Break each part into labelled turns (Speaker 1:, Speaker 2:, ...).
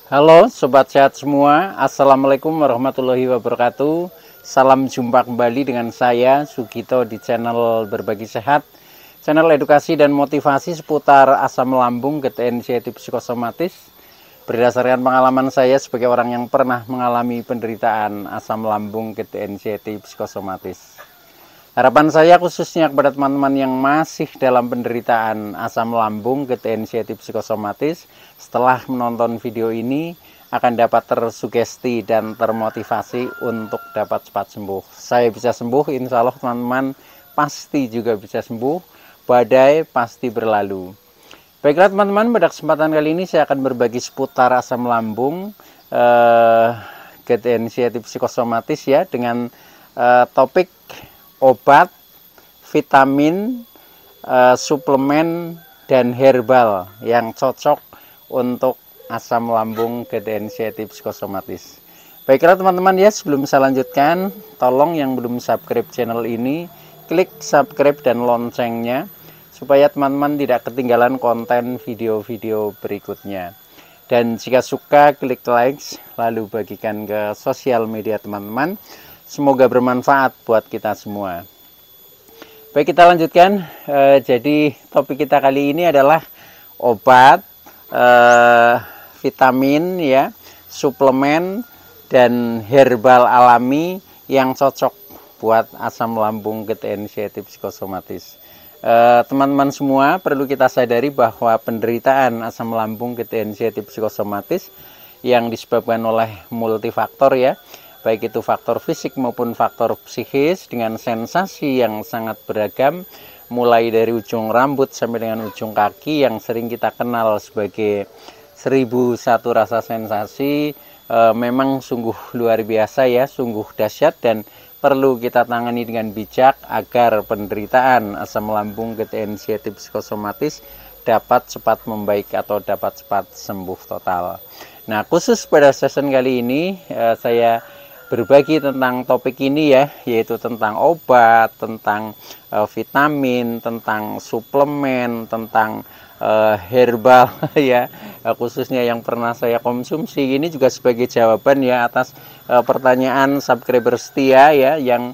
Speaker 1: Halo Sobat Sehat semua, Assalamualaikum warahmatullahi wabarakatuh. Salam jumpa kembali dengan saya Sugito di channel Berbagi Sehat, channel edukasi dan motivasi seputar asam lambung, gejala inisiatif psikosomatis. Berdasarkan pengalaman saya sebagai orang yang pernah mengalami penderitaan asam lambung, gejala inisiatif psikosomatis. Harapan saya khususnya kepada teman-teman yang masih dalam penderitaan asam lambung, gejala inisiatif psikosomatis, setelah menonton video ini akan dapat tersugesti dan termotivasi untuk dapat cepat sembuh. Saya bisa sembuh, insya Allah teman-teman pasti juga bisa sembuh, badai pasti berlalu. Baiklah teman-teman, pada kesempatan kali ini saya akan berbagi seputar asam lambung, gejala inisiatif psikosomatis ya, dengan topik obat, vitamin, suplemen, dan herbal yang cocok untuk asam lambung, gejala inisiatif psikosomatis. Baiklah teman-teman ya, sebelum saya lanjutkan, tolong yang belum subscribe channel ini, klik subscribe dan loncengnya, supaya teman-teman tidak ketinggalan konten video-video berikutnya. Dan jika suka, klik like, lalu bagikan ke sosial media teman-teman. Semoga bermanfaat buat kita semua. Baik, kita lanjutkan. Jadi topik kita kali ini adalah obat, vitamin, ya, suplemen, dan herbal alami yang cocok buat asam lambung, gejala inisiatif psikosomatis. Teman-teman semua perlu kita sadari bahwa penderitaan asam lambung, gejala inisiatif psikosomatis yang disebabkan oleh multifaktor ya, baik itu faktor fisik maupun faktor psikis dengan sensasi yang sangat beragam, mulai dari ujung rambut sampai dengan ujung kaki yang sering kita kenal sebagai 1001 rasa sensasi. Memang sungguh luar biasa ya, sungguh dahsyat dan perlu kita tangani dengan bijak agar penderitaan asam lambung, gejala inisiatif psikosomatis dapat cepat membaik atau dapat cepat sembuh total. Nah, khusus pada session kali ini saya berbagi tentang topik ini ya, yaitu tentang obat, tentang vitamin, tentang suplemen, tentang herbal ya, khususnya yang pernah saya konsumsi. Ini juga sebagai jawaban ya atas pertanyaan subscriber setia ya yang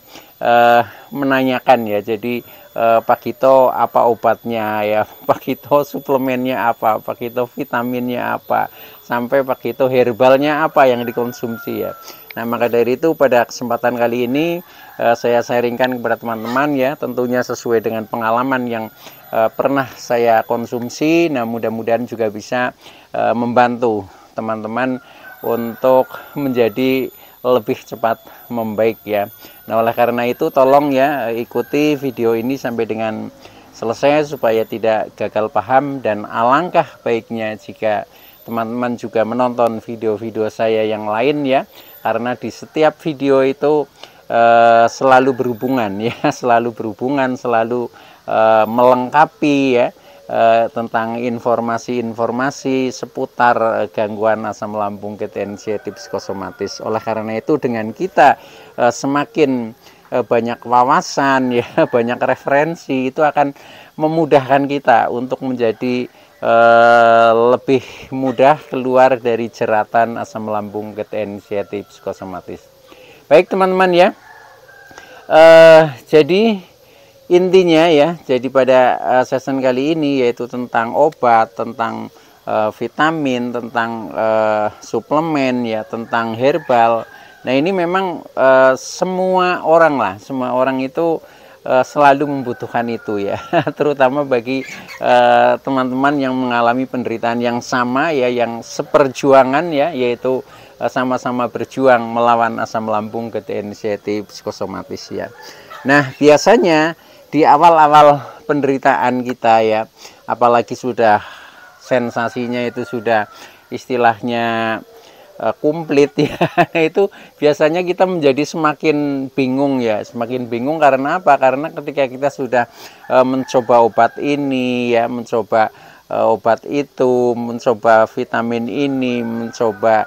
Speaker 1: menanyakan ya. Jadi Pak Gito apa obatnya ya, Pak Gito suplemennya apa, Pak Gito vitaminnya apa, sampai Pak Gito herbalnya apa yang dikonsumsi ya. Nah, maka dari itu pada kesempatan kali ini saya sharingkan kepada teman-teman ya, tentunya sesuai dengan pengalaman yang pernah saya konsumsi. Nah, mudah-mudahan juga bisa membantu teman-teman untuk menjadi lebih cepat membaik ya. Nah, oleh karena itu tolong ya ikuti video ini sampai dengan selesai supaya tidak gagal paham, dan alangkah baiknya jika teman-teman juga menonton video-video saya yang lain ya, karena di setiap video itu selalu berhubungan ya, selalu berhubungan, selalu melengkapi ya tentang informasi-informasi seputar gangguan asam lambung, gejala inisiatif psikosomatis. Oleh karena itu dengan kita semakin banyak wawasan ya, banyak referensi, itu akan memudahkan kita untuk menjadi lebih mudah keluar dari jeratan asam lambung, gejala inisiatif psikosomatis. Baik teman-teman ya, jadi intinya ya, jadi pada session kali ini yaitu tentang obat, tentang vitamin, tentang suplemen ya, tentang herbal. Nah, ini memang semua orang itu selalu membutuhkan itu ya, terutama bagi teman-teman yang mengalami penderitaan yang sama ya, yang seperjuangan ya, yaitu sama-sama berjuang melawan asam lambung, gejala inisiatif psikosomatis ya. Nah, biasanya di awal-awal penderitaan kita ya, apalagi sudah sensasinya itu sudah istilahnya komplit ya, itu biasanya kita menjadi semakin bingung ya, semakin bingung karena apa? Karena ketika kita sudah mencoba obat ini ya, mencoba obat itu, mencoba vitamin ini, mencoba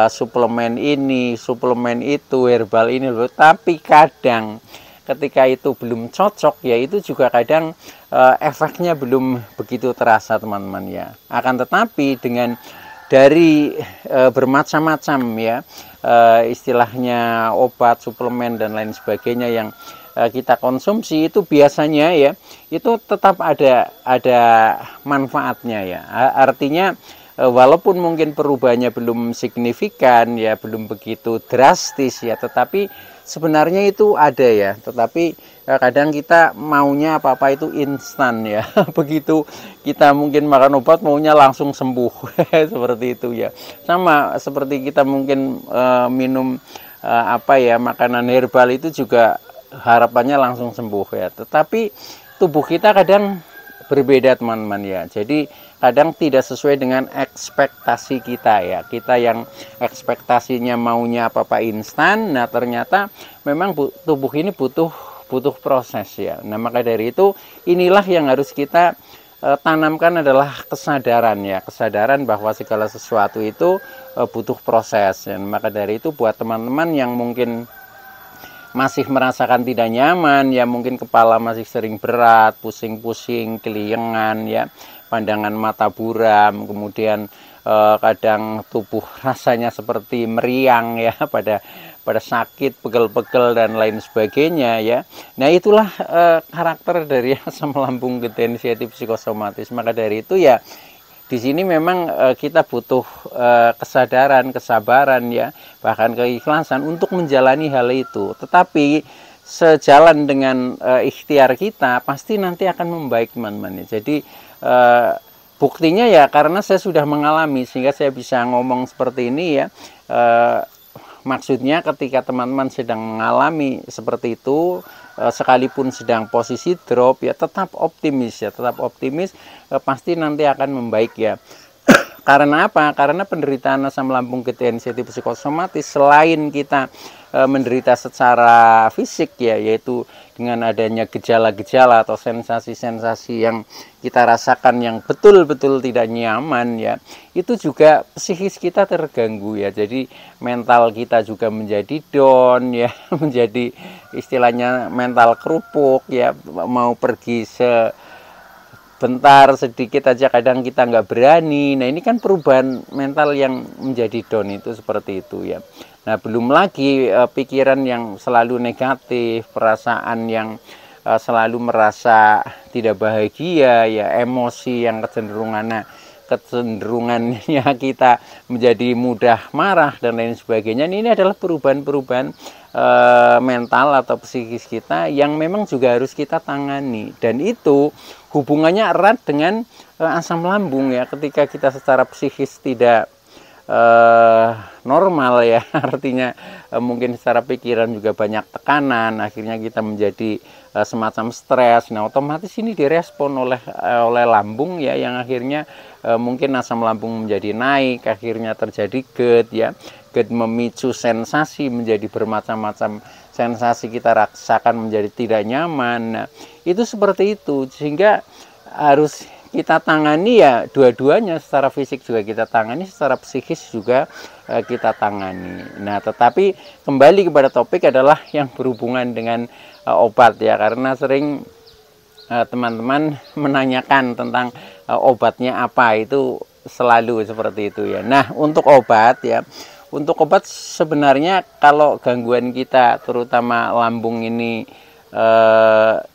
Speaker 1: suplemen ini, suplemen itu, herbal ini loh, tapi kadang ketika itu belum cocok ya, itu juga kadang efeknya belum begitu terasa teman-teman ya. Akan tetapi dengan dari bermacam-macam ya, istilahnya obat, suplemen dan lain sebagainya yang kita konsumsi itu biasanya ya itu tetap ada manfaatnya ya. Artinya walaupun mungkin perubahannya belum signifikan ya, belum begitu drastis ya, tetapi sebenarnya itu ada ya. Tetapi kadang kita maunya apa-apa itu instan ya. Begitu kita mungkin makan obat maunya langsung sembuh. Seperti itu ya. Sama seperti kita mungkin minum apa ya, makanan herbal itu juga harapannya langsung sembuh ya. Tetapi tubuh kita kadang berbeda teman-teman ya. Jadi kadang tidak sesuai dengan ekspektasi kita ya. Kita yang ekspektasinya maunya apa-apa instan, nah ternyata memang tubuh ini butuh proses ya. Nah maka dari itu inilah yang harus kita tanamkan adalah kesadaran ya, kesadaran bahwa segala sesuatu itu butuh proses. Dan maka dari itu buat teman-teman yang mungkin masih merasakan tidak nyaman ya, mungkin kepala masih sering berat, pusing-pusing, keliengan ya, pandangan mata buram, kemudian kadang tubuh rasanya seperti meriang ya, pada sakit, pegel-pegel dan lain sebagainya ya. Nah itulah karakter dari asam lambung ketensiatif psikosomatis. Maka dari itu ya di sini memang kita butuh kesadaran, kesabaran ya, bahkan keikhlasan untuk menjalani hal itu. Tetapi sejalan dengan ikhtiar kita pasti nanti akan membaik teman-teman. Jadi buktinya ya karena saya sudah mengalami sehingga saya bisa ngomong seperti ini ya. Maksudnya ketika teman-teman sedang mengalami seperti itu, sekalipun sedang posisi drop ya tetap optimis ya, tetap optimis, pasti nanti akan membaik ya. Karena apa? Karena penderitaan asam lambung ketensiatif psikosomatis selain kita menderita secara fisik ya, yaitu dengan adanya gejala-gejala atau sensasi-sensasi yang kita rasakan yang betul-betul tidak nyaman ya, itu juga psikis kita terganggu ya. Jadi mental kita juga menjadi down ya, menjadi istilahnya mental kerupuk ya, mau pergi bentar sedikit aja kadang kita nggak berani. Nah ini kan perubahan mental yang menjadi down itu seperti itu ya. Nah belum lagi pikiran yang selalu negatif, perasaan yang selalu merasa tidak bahagia ya, emosi yang kecenderungannya kita menjadi mudah marah dan lain sebagainya. Ini adalah perubahan-perubahan mental atau psikis kita yang memang juga harus kita tangani, dan itu hubungannya erat dengan asam lambung ya. Ketika kita secara psikis tidak normal ya, artinya mungkin secara pikiran juga banyak tekanan, akhirnya kita menjadi semacam stres. Nah otomatis ini direspon oleh lambung ya, yang akhirnya mungkin asam lambung menjadi naik, akhirnya terjadi GERD ya. GERD memicu sensasi menjadi bermacam-macam sensasi kita rasakan menjadi tidak nyaman. Nah, itu seperti itu, sehingga harus kita tangani ya dua-duanya, secara fisik juga kita tangani, secara psikis juga kita tangani. Nah, tetapi kembali kepada topik adalah yang berhubungan dengan obat ya, karena sering teman-teman menanyakan tentang obatnya apa, itu selalu seperti itu ya. Nah, untuk obat ya, untuk obat sebenarnya kalau gangguan kita terutama lambung ini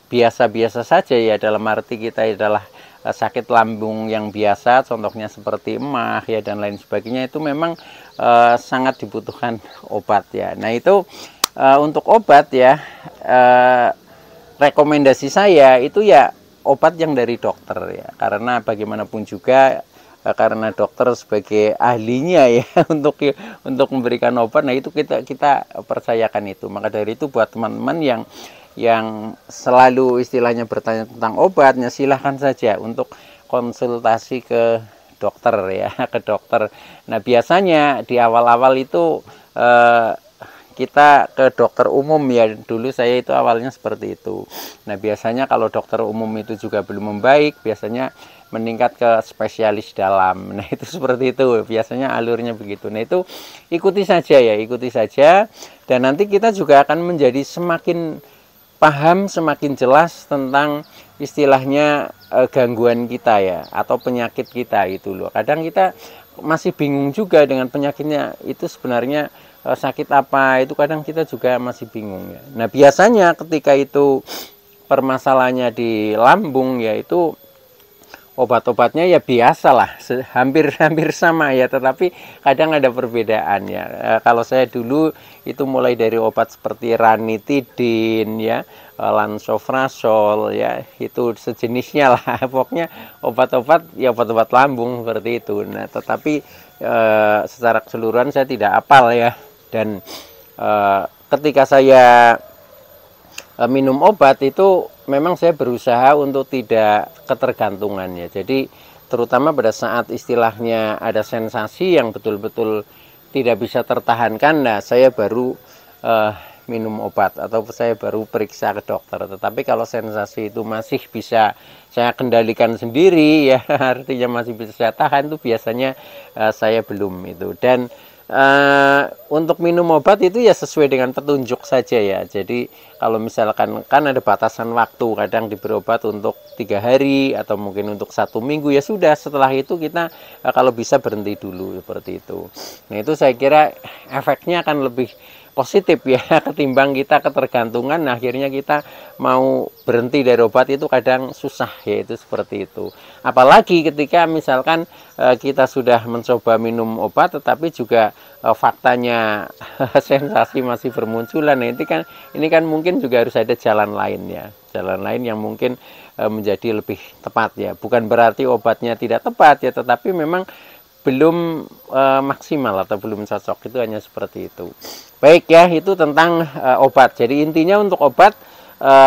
Speaker 1: biasa-biasa saja ya, dalam arti kita adalah sakit lambung yang biasa, contohnya seperti emah ya dan lain sebagainya, itu memang sangat dibutuhkan obat ya. Nah itu untuk obat ya, rekomendasi saya itu ya obat yang dari dokter ya, karena bagaimanapun juga karena dokter sebagai ahlinya ya untuk memberikan obat. Nah itu kita percayakan itu. Maka dari itu buat teman-teman yang selalu istilahnya bertanya tentang obatnya, silahkan saja untuk konsultasi ke dokter ya, ke dokter. Nah biasanya di awal-awal itu kita ke dokter umum ya, dulu saya itu awalnya seperti itu. Nah biasanya kalau dokter umum itu juga belum membaik, biasanya meningkat ke spesialis dalam. Nah itu seperti itu, biasanya alurnya begitu. Nah itu ikuti saja ya, ikuti saja, dan nanti kita juga akan menjadi semakin paham, semakin jelas tentang istilahnya gangguan kita ya, atau penyakit kita itu loh. Kadang kita masih bingung juga dengan penyakitnya itu sebenarnya sakit apa, itu kadang kita juga masih bingung ya. Nah biasanya ketika itu permasalahannya di lambung ya, itu obat-obatnya ya biasalah, hampir sama ya, tetapi kadang ada perbedaan ya. Kalau saya dulu itu mulai dari obat seperti ranitidin ya, lansoprazol ya, itu sejenisnya lah. Pokoknya obat-obat ya, obat-obat lambung seperti itu. Nah, tetapi secara keseluruhan saya tidak hafal ya. Dan ketika saya minum obat itu memang saya berusaha untuk tidak ketergantungan ya. Jadi terutama pada saat istilahnya ada sensasi yang betul-betul tidak bisa tertahankan, nah saya baru minum obat atau saya baru periksa ke dokter. Tetapi kalau sensasi itu masih bisa saya kendalikan sendiri ya, artinya masih bisa saya tahan, itu biasanya saya belum itu. Dan untuk minum obat itu ya sesuai dengan petunjuk saja ya. Jadi kalau misalkan kan ada batasan waktu, kadang diberi obat untuk 3 hari atau mungkin untuk 1 minggu, ya sudah, setelah itu kita kalau bisa berhenti dulu seperti itu. Nah itu saya kira efeknya akan lebih positif ya, ketimbang kita ketergantungan. Nah, akhirnya kita mau berhenti dari obat itu kadang susah ya, itu seperti itu. Apalagi ketika misalkan kita sudah mencoba minum obat tetapi juga faktanya sensasi masih bermunculan. Nah, ini kan mungkin juga harus ada jalan lain ya, jalan lain yang mungkin menjadi lebih tepat ya. Bukan berarti obatnya tidak tepat ya, tetapi memang belum maksimal atau belum cocok, itu hanya seperti itu. Baik ya, itu tentang obat. Jadi intinya untuk obat,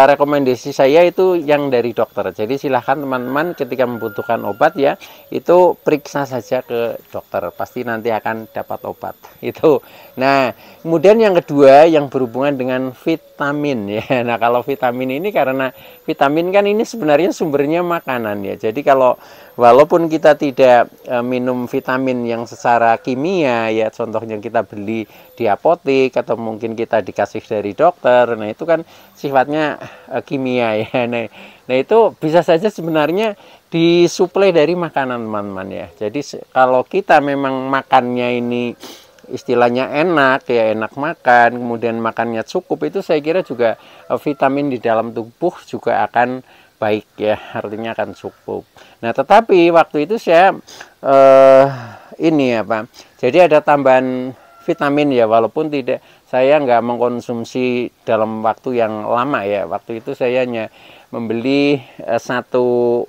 Speaker 1: rekomendasi saya itu yang dari dokter. Jadi silahkan teman-teman ketika membutuhkan obat ya, itu periksa saja ke dokter, pasti nanti akan dapat obat itu. Nah kemudian yang kedua yang berhubungan dengan vitamin ya. Nah kalau vitamin ini, karena vitamin kan ini sebenarnya sumbernya makanan ya. Jadi kalau walaupun kita tidak minum vitamin yang secara kimia ya, contohnya kita beli di apotek atau mungkin kita dikasih dari dokter, nah itu kan sifatnya kimia ya. Nah itu bisa saja sebenarnya disuplai dari makanan teman-teman ya. Jadi kalau kita memang makannya ini istilahnya enak ya, enak makan, kemudian makannya cukup, itu saya kira juga vitamin di dalam tubuh juga akan baik ya, artinya akan cukup. Nah tetapi waktu itu saya jadi ada tambahan vitamin ya, walaupun tidak, saya nggak mengkonsumsi dalam waktu yang lama ya. Waktu itu saya hanya membeli satu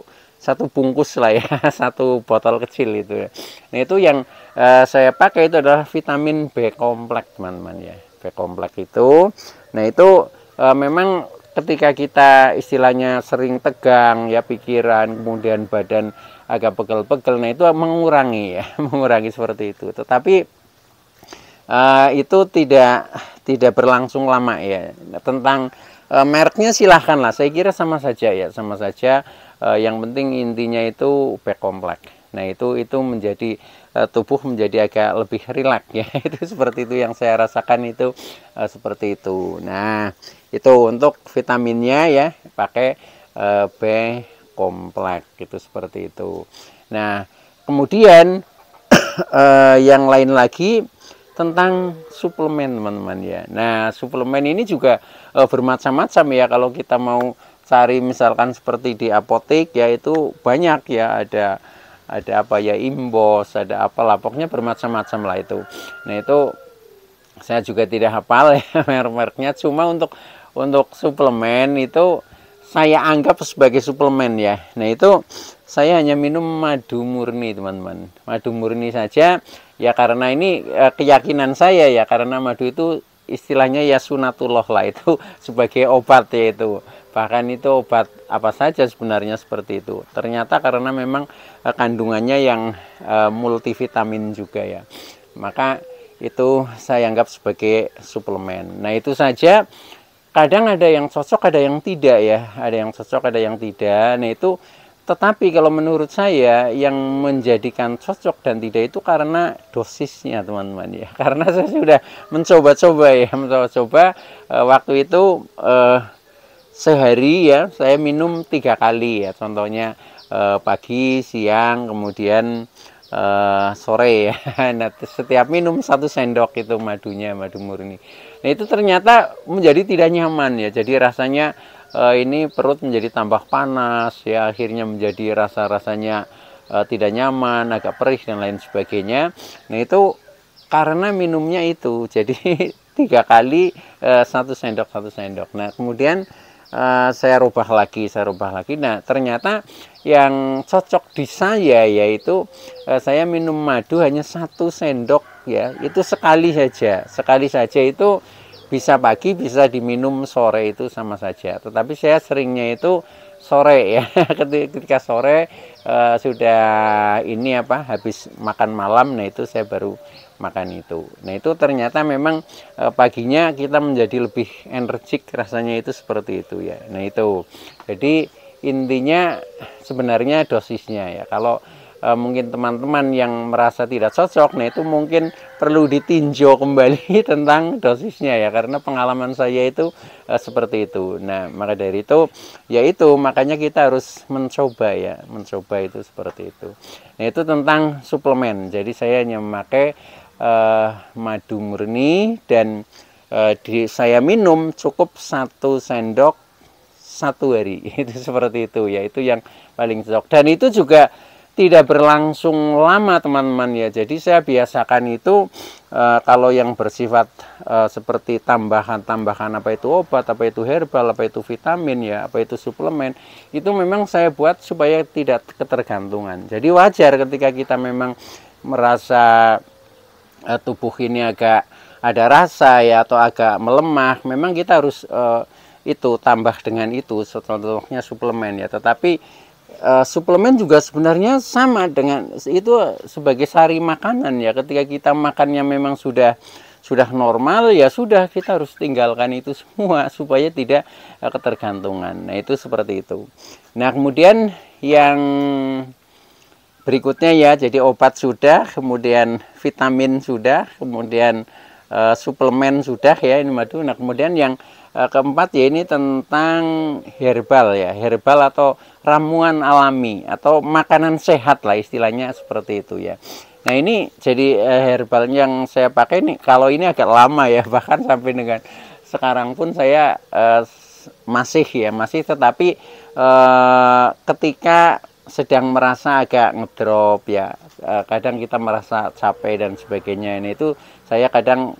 Speaker 1: bungkus lah ya, satu botol kecil itu ya. Nah itu yang saya pakai itu adalah vitamin B kompleks teman-teman ya, B kompleks itu. Nah itu memang ketika kita istilahnya sering tegang ya pikiran, kemudian badan agak pegel-pegel, nah itu mengurangi ya, mengurangi seperti itu. Tetapi itu tidak berlangsung lama ya. Tentang mereknya silahkan lah, saya kira sama saja ya, sama saja. Yang penting intinya itu B kompleks. Nah itu menjadi tubuh menjadi agak lebih rileks ya. Itu seperti itu yang saya rasakan itu seperti itu. Nah itu untuk vitaminnya ya, pakai B kompleks itu seperti itu. Nah kemudian yang lain lagi tentang suplemen teman-teman ya. Nah suplemen ini juga bermacam-macam ya. Kalau kita mau cari misalkan seperti di apotek ya, itu banyak ya, ada apa ya, Imbos, ada apalah, pokoknya bermacam-macam lah itu. Nah itu saya juga tidak hafal ya merek-mereknya, cuma untuk suplemen itu saya anggap sebagai suplemen ya. Nah itu saya hanya minum madu murni teman-teman, madu murni saja ya, karena ini keyakinan saya ya, karena madu itu istilahnya ya sunatullah lah, itu sebagai obat ya itu. Bahkan itu obat apa saja sebenarnya seperti itu. Ternyata karena memang kandungannya yang multivitamin juga ya, maka itu saya anggap sebagai suplemen. Nah itu saja. Kadang ada yang cocok, ada yang tidak ya, ada yang cocok, ada yang tidak. Nah itu, tetapi kalau menurut saya yang menjadikan cocok dan tidak itu karena dosisnya teman-teman ya. Karena saya sudah mencoba-coba ya, waktu itu sehari ya saya minum 3 kali ya, contohnya pagi, siang, kemudian sore ya. Nah, setiap minum 1 sendok itu madunya, madu murni. Nah, itu ternyata menjadi tidak nyaman ya. Jadi rasanya ini perut menjadi tambah panas ya, akhirnya menjadi rasanya tidak nyaman, agak perih dan lain sebagainya. Nah, itu karena minumnya itu. Jadi 3 kali 1 sendok 1 sendok. Nah, kemudian saya rubah lagi. Nah, ternyata yang cocok di saya yaitu saya minum madu hanya 1 sendok ya, itu sekali saja itu bisa pagi, bisa diminum sore, itu sama saja. Tetapi saya seringnya itu sore ya. Ketika sore sudah ini apa, habis makan malam, nah itu saya baru makan itu. Nah, itu ternyata memang paginya kita menjadi lebih energik, rasanya itu seperti itu ya. Nah, itu jadi intinya sebenarnya dosisnya ya. Kalau mungkin teman-teman yang merasa tidak cocok, nah itu mungkin perlu ditinjau kembali tentang dosisnya ya, karena pengalaman saya itu seperti itu. Nah, maka dari itu ya, itu makanya kita harus mencoba ya, mencoba itu seperti itu. Nah, itu tentang suplemen. Jadi saya hanya memakai madu murni, dan saya minum cukup 1 sendok 1 hari. Itu seperti itu ya, itu yang paling cocok. Dan itu juga tidak berlangsung lama teman-teman ya. Jadi saya biasakan itu kalau yang bersifat seperti tambahan-tambahan, apa itu obat, apa itu herbal, apa itu vitamin ya, apa itu suplemen, itu memang saya buat supaya tidak ketergantungan. Jadi wajar ketika kita memang merasa tubuh ini agak ada rasa ya, atau agak melemah, memang kita harus itu tambah dengan itu, contohnya suplemen ya. Tetapi suplemen juga sebenarnya sama dengan itu, sebagai sari makanan ya. Ketika kita makannya memang sudah normal ya, sudah, kita harus tinggalkan itu semua supaya tidak ketergantungan. Nah, itu seperti itu. Nah, kemudian yang berikutnya ya, jadi obat sudah, kemudian vitamin sudah, kemudian suplemen sudah ya, ini madu. Nah, kemudian yang keempat ya, ini tentang herbal ya, herbal atau ramuan alami atau makanan sehat lah istilahnya, seperti itu ya. Nah, ini jadi herbal yang saya pakai nih, kalau ini agak lama ya, bahkan sampai dengan sekarang pun saya masih, tetapi ketika sedang merasa agak ngedrop ya, kadang kita merasa capek dan sebagainya, ini itu saya kadang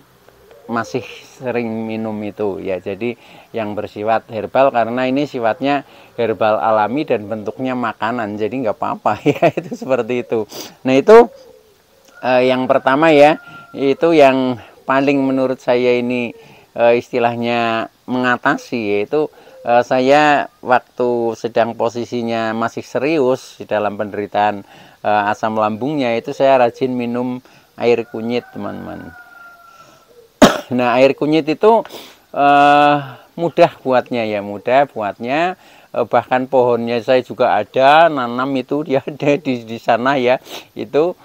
Speaker 1: masih sering minum itu ya. Jadi yang bersifat herbal, karena ini sifatnya herbal alami dan bentuknya makanan, jadi nggak apa-apa ya. Itu seperti itu. Nah, itu yang pertama ya, itu yang paling menurut saya ini istilahnya mengatasi, yaitu saya waktu sedang posisinya masih serius di dalam penderitaan asam lambungnya, itu saya rajin minum air kunyit teman-teman. Nah, air kunyit itu mudah buatnya ya, bahkan pohonnya saya juga ada nanam itu, dia ada di sana ya. Itu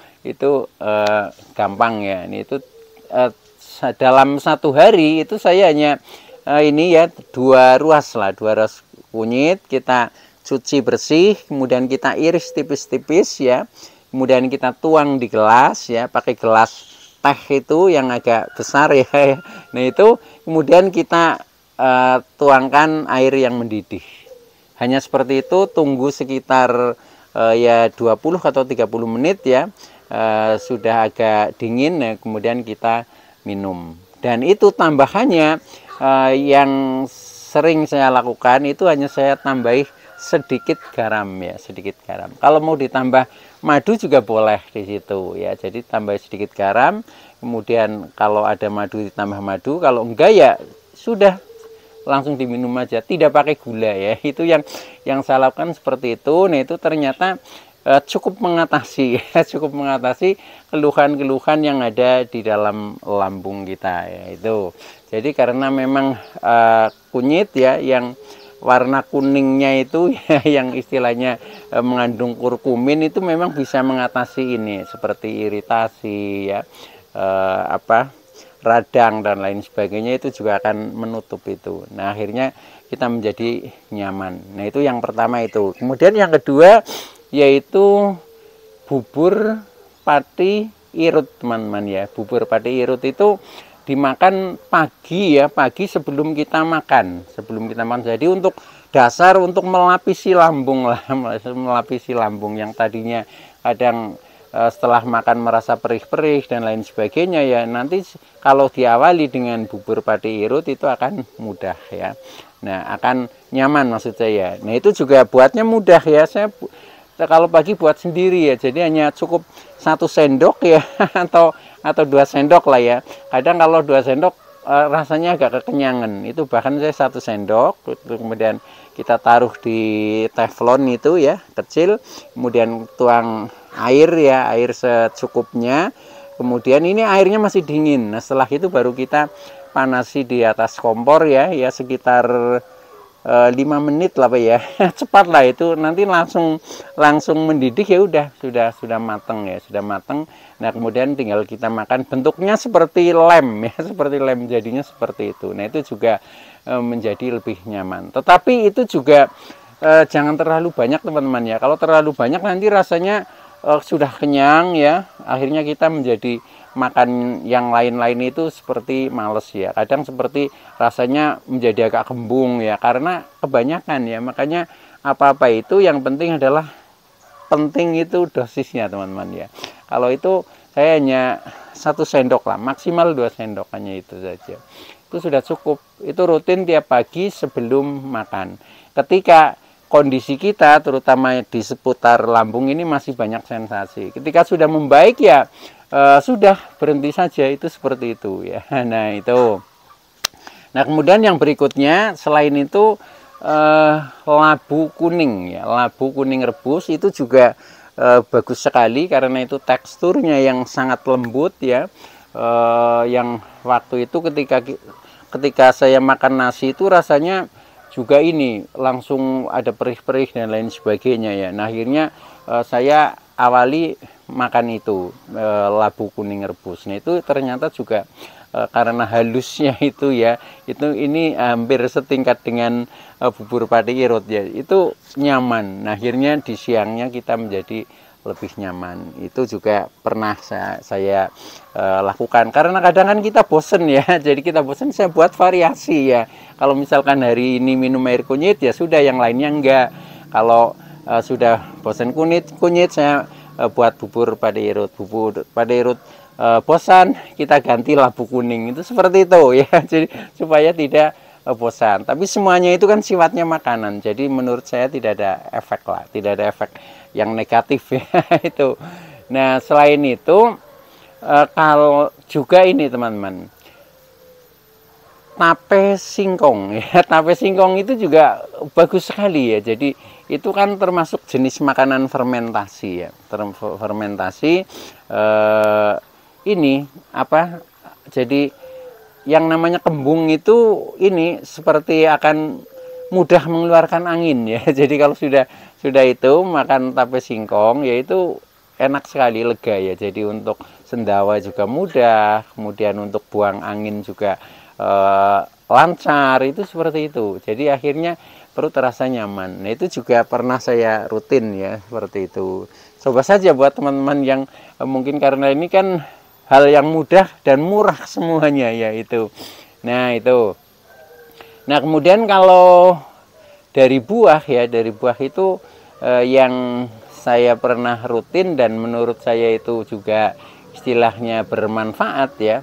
Speaker 1: gampang ya. Ini itu dalam 1 hari itu saya hanya ini ya, 2 ruas kunyit, kita cuci bersih, kemudian kita iris tipis-tipis ya, kemudian kita tuang di gelas ya, pakai gelas teh itu yang agak besar ya. Nah, itu kemudian kita tuangkan air yang mendidih. Hanya seperti itu, tunggu sekitar ya 20 atau 30 menit ya, sudah agak dingin. Nah, kemudian kita minum. Dan itu tambahannya yang sering saya lakukan itu hanya saya tambahi sedikit garam ya, sedikit garam. Kalau mau ditambah madu juga boleh di situ ya. Jadi tambah sedikit garam, kemudian kalau ada madu ditambah madu, kalau enggak ya sudah langsung diminum aja, tidak pakai gula ya. Itu yang saya lakukan seperti itu. Nah, itu ternyata cukup mengatasi ya, cukup mengatasi keluhan-keluhan yang ada di dalam lambung kita ya. Itu jadi karena memang kunyit ya, yang warna kuningnya itu ya, yang istilahnya mengandung kurkumin, itu memang bisa mengatasi ini seperti iritasi ya, radang dan lain sebagainya, itu juga akan menutup itu. Nah, akhirnya kita menjadi nyaman. Nah, itu yang pertama itu. Kemudian yang kedua yaitu bubur pati irut, teman-teman ya. Bubur pati irut itu dimakan pagi ya, pagi sebelum kita makan. Jadi untuk dasar untuk melapisi lambung lah, melapisi lambung yang tadinya kadang setelah makan merasa perih-perih dan lain sebagainya ya, nanti kalau diawali dengan bubur pati irut itu akan mudah ya. Nah, akan nyaman maksud saya. Nah, itu juga buatnya mudah ya. Saya kalau pagi buat sendiri ya, jadi hanya cukup 1 sendok ya atau 2 sendok lah ya. Kadang kalau 2 sendok rasanya agak kekenyangan. Itu bahkan saya 1 sendok, kemudian kita taruh di teflon itu ya, kecil, kemudian tuang air ya, air secukupnya. Kemudian ini airnya masih dingin. Nah, setelah itu baru kita panasi di atas kompor ya, sekitar 5 menit lah Pak ya. Cepat lah itu, nanti langsung mendidih ya, sudah mateng ya, sudah mateng. Nah, kemudian tinggal kita makan, bentuknya seperti lem ya, seperti lem, jadinya seperti itu. Nah, itu juga menjadi lebih nyaman. Tetapi itu juga jangan terlalu banyak teman-teman ya. Kalau terlalu banyak nanti rasanya sudah kenyang ya, akhirnya kita menjadi makan yang lain-lain itu seperti males ya. Kadang seperti rasanya menjadi agak kembung ya, karena kebanyakan ya. Makanya apa-apa itu yang penting itu dosisnya teman-teman ya. Kalau itu saya hanya 1 sendok lah, maksimal 2 sendok, hanya itu saja. Itu sudah cukup. Itu rutin tiap pagi sebelum makan. Ketika kondisi kita terutama di seputar lambung ini masih banyak sensasi. Ketika sudah membaik ya sudah berhenti saja, itu seperti itu ya. Nah, itu. Nah, kemudian yang berikutnya selain itu labu kuning ya. Labu kuning rebus itu juga bagus sekali karena itu teksturnya yang sangat lembut ya. Yang waktu itu ketika saya makan nasi itu rasanya juga ini langsung ada perih-perih dan lain sebagainya ya. Nah, akhirnya saya awali makan itu labu kuning rebus. Nah, itu ternyata juga karena halusnya itu ya, ini hampir setingkat dengan bubur pati irut ya, itu nyaman. Nah, akhirnya di siangnya kita menjadi lebih nyaman. Itu juga pernah saya lakukan karena kadang kan kita bosen ya. Jadi kita bosen, saya buat variasi ya. Kalau misalkan hari ini minum air kunyit ya sudah, yang lainnya enggak. Kalau sudah bosan kunyit saya buat bubur pati irut. Bosan, kita ganti labu kuning. Itu seperti itu ya. Jadi supaya tidak bosan. Tapi semuanya itu kan sifatnya makanan. Jadi menurut saya tidak ada efek lah, tidak ada efek yang negatif ya itu. Nah, selain itu kalau juga ini teman-teman, tape singkong ya. Tape singkong itu juga bagus sekali ya. Jadi itu kan termasuk jenis makanan fermentasi ya. Fermentasi ini apa? Jadi yang namanya kembung itu ini seperti akan mudah mengeluarkan angin ya. Jadi kalau sudah itu makan tape singkong yaitu enak sekali, lega ya. Jadi untuk sendawa juga mudah, kemudian untuk buang angin juga lancar, itu seperti itu. Jadi akhirnya perut terasa nyaman. Nah, itu juga pernah saya rutin ya, seperti itu. Coba saja buat teman-teman yang mungkin, karena ini kan hal yang mudah dan murah semuanya ya itu. Nah, itu. Nah, kemudian kalau dari buah ya, dari buah itu yang saya pernah rutin dan menurut saya itu juga istilahnya bermanfaat ya,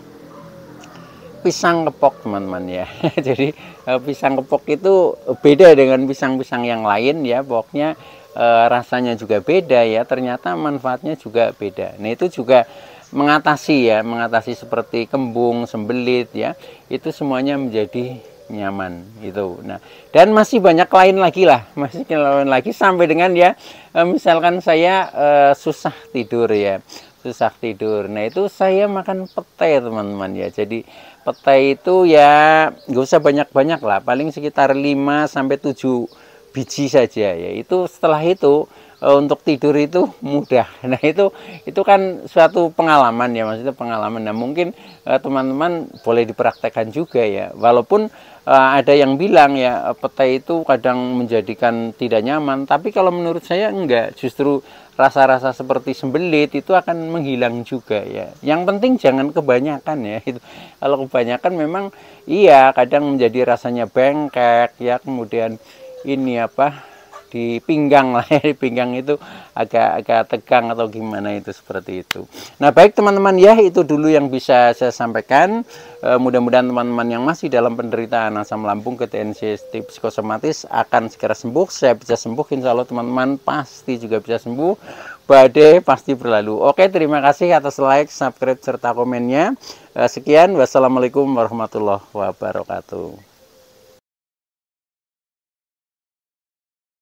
Speaker 1: pisang kepok teman-teman ya. Jadi pisang kepok itu beda dengan pisang-pisang yang lain ya, pokoknya rasanya juga beda ya, ternyata manfaatnya juga beda. Nah, itu juga mengatasi seperti kembung, sembelit ya, itu semuanya menjadi nyaman itu. Nah, dan masih banyak lain lagi lah, sampai dengan ya misalkan saya susah tidur ya, nah itu saya makan petai teman-teman ya. Jadi petai itu ya nggak usah banyak-banyak lah, paling sekitar 5 sampai 7 biji saja ya. Itu setelah itu untuk tidur itu mudah. Nah itu kan suatu pengalaman ya, maksudnya pengalaman. Nah mungkin teman-teman boleh dipraktekkan juga ya, walaupun ada yang bilang ya petai itu kadang menjadikan tidak nyaman, tapi kalau menurut saya enggak, justru rasa-rasa seperti sembelit itu akan menghilang juga ya. Yang penting jangan kebanyakan ya. Itu kalau kebanyakan memang iya kadang menjadi rasanya bengkek ya, kemudian ini apa di pinggang lah ya, di pinggang itu agak tegang atau gimana itu, seperti itu. Nah baik teman-teman ya, itu dulu yang bisa saya sampaikan. Mudah-mudahan teman-teman yang masih dalam penderitaan asam lambung ketensiasi psikosomatis akan segera sembuh. Saya bisa sembuh, insya Allah teman-teman pasti juga bisa sembuh. Badai pasti berlalu. Oke, terima kasih atas like, subscribe serta komennya. Sekian, wassalamualaikum warahmatullahi wabarakatuh.